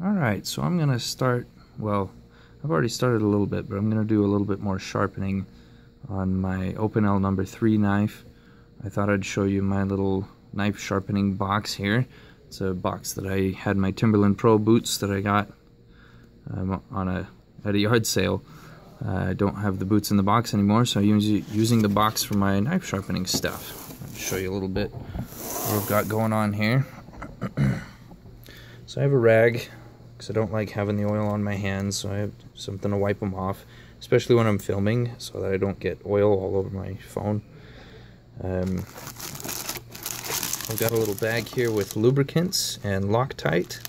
Alright, so I'm going to start, well, I've already started a little bit, but I'm going to do a little bit more sharpening on my Opinel No. 3 knife. I thought I'd show you my little knife sharpening box here. It's a box that I had my Timberland Pro boots that I got at a yard sale. I don't have the boots in the box anymore, so I'm using the box for my knife sharpening stuff. I'll show you a little bit what I've got going on here. So I have a rag, because I don't like having the oil on my hands, so I have something to wipe them off, especially when I'm filming, so that I don't get oil all over my phone. I've got a little bag here with lubricants and Loctite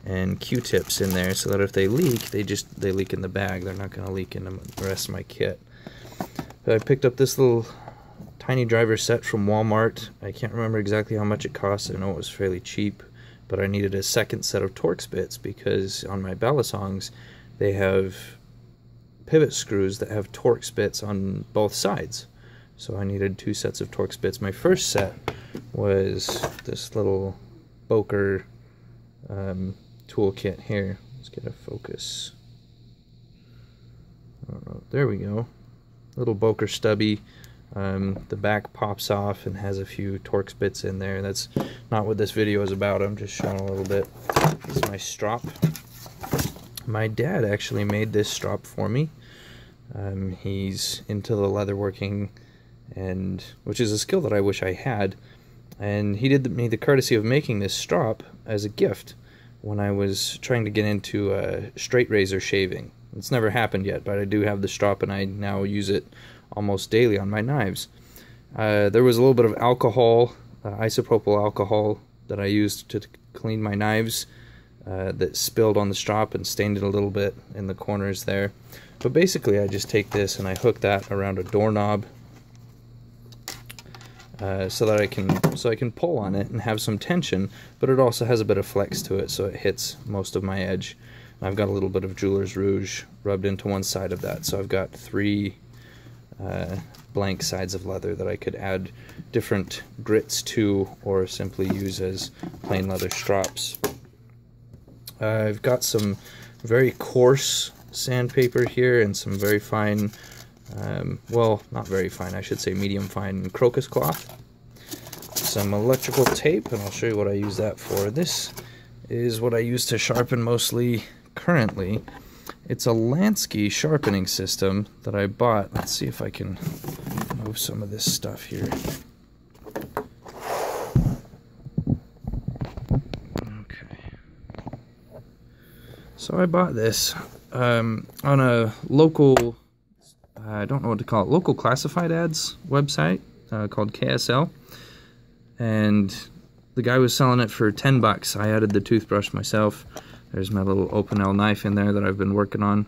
and Q-tips in there, so that if they leak, they leak in the bag. They're not going to leak in the rest of my kit. But I picked up this little tiny driver set from Walmart. I can't remember exactly how much it cost. I know it was fairly cheap, but I needed a second set of Torx bits because on my Balisongs they have pivot screws that have Torx bits on both sides. So I needed two sets of Torx bits. My first set was this little Boker toolkit here. Let's get a focus. Oh, there we go. Little Boker stubby. The back pops off and has a few Torx bits in there. That's not what this video is about. I'm just showing a little bit. This is my strop. My dad actually made this strop for me. He's into the leatherworking, and which is a skill that I wish I had. And he did me the courtesy of making this strop as a gift when I was trying to get into straight razor shaving. It's never happened yet, but I do have the strop and I now use it almost daily on my knives. There was a little bit of alcohol, isopropyl alcohol, that I used to clean my knives that spilled on the strop and stained it a little bit in the corners there. But basically I just take this and I hook that around a doorknob so that I can pull on it and have some tension, but it also has a bit of flex to it, so it hits most of my edge. And I've got a little bit of jeweler's rouge rubbed into one side of that, so I've got three blank sides of leather that I could add different grits to, or simply use as plain leather strops. I've got some very coarse sandpaper here and some very fine, well, not very fine, I should say medium fine crocus cloth. Some electrical tape, and I'll show you what I use that for. This is what I use to sharpen mostly currently. It's a Lansky sharpening system that I bought. Let's see if I can move some of this stuff here. Okay. So I bought this on a local, I don't know what to call it, local classified ads website called KSL. And the guy was selling it for 10 bucks. I added the toothbrush myself. There's my little Opinel knife in there that I've been working on.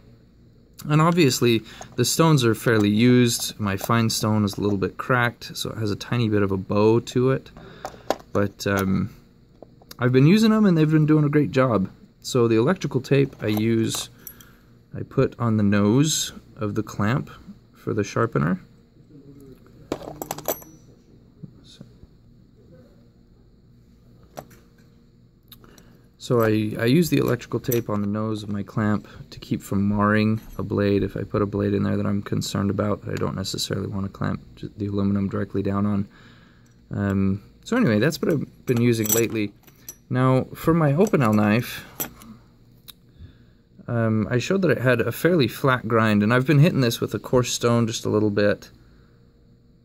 And obviously, the stones are fairly used. My fine stone is a little bit cracked, so it has a tiny bit of a bow to it. But I've been using them, and they've been doing a great job. So the electrical tape I put on the nose of the clamp for the sharpener. So I use the electrical tape on the nose of my clamp to keep from marring a blade. If I put a blade in there that I'm concerned about, that I don't necessarily want to clamp the aluminum directly down on. So anyway, that's what I've been using lately. Now, for my Opinel knife, I showed that it had a fairly flat grind, and I've been hitting this with a coarse stone just a little bit.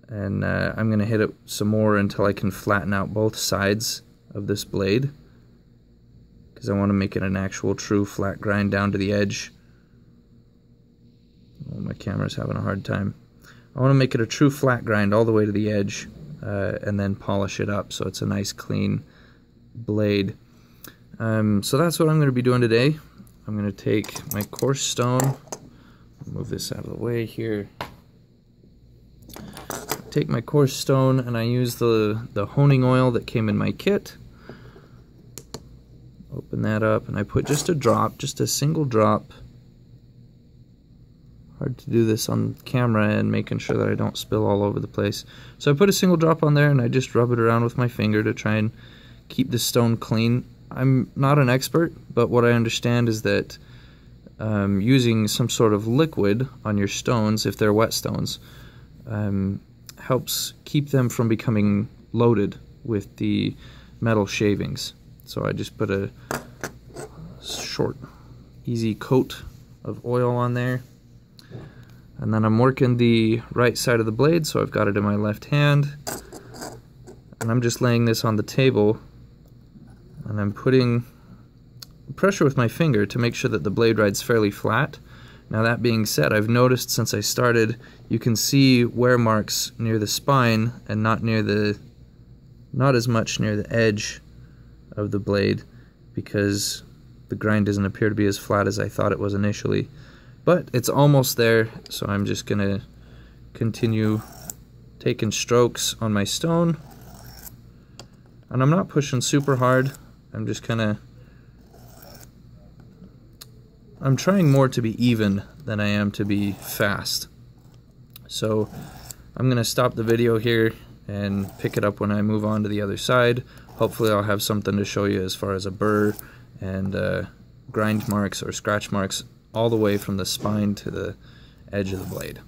And I'm going to hit it some more until I can flatten out both sides of this blade, because I want to make it an actual true flat grind down to the edge. Oh, my camera's having a hard time. I want to make it a true flat grind all the way to the edge, and then polish it up so it's a nice clean blade. So that's what I'm going to be doing today. I'm going to take my coarse stone, move this out of the way here. Take my coarse stone, and I use the honing oil that came in my kit. Open that up, and I put just a drop, just a single drop. Hard to do this on camera and making sure that I don't spill all over the place. So I put a single drop on there, and I just rub it around with my finger to try and keep the stone clean. I'm not an expert, but what I understand is that using some sort of liquid on your stones, if they're wet stones, helps keep them from becoming loaded with the metal shavings. So I just put a short, easy coat of oil on there. And then I'm working the right side of the blade, so I've got it in my left hand. And I'm just laying this on the table, and I'm putting pressure with my finger to make sure that the blade rides fairly flat. Now that being said, I've noticed since I started, you can see wear marks near the spine and not as much near the edge of the blade, because the grind doesn't appear to be as flat as I thought it was initially. But it's almost there, so I'm just gonna continue taking strokes on my stone. And I'm not pushing super hard. I'm just I'm trying more to be even than I am to be fast. So I'm gonna stop the video here and pick it up when I move on to the other side. Hopefully I'll have something to show you as far as a burr and grind marks or scratch marks all the way from the spine to the edge of the blade.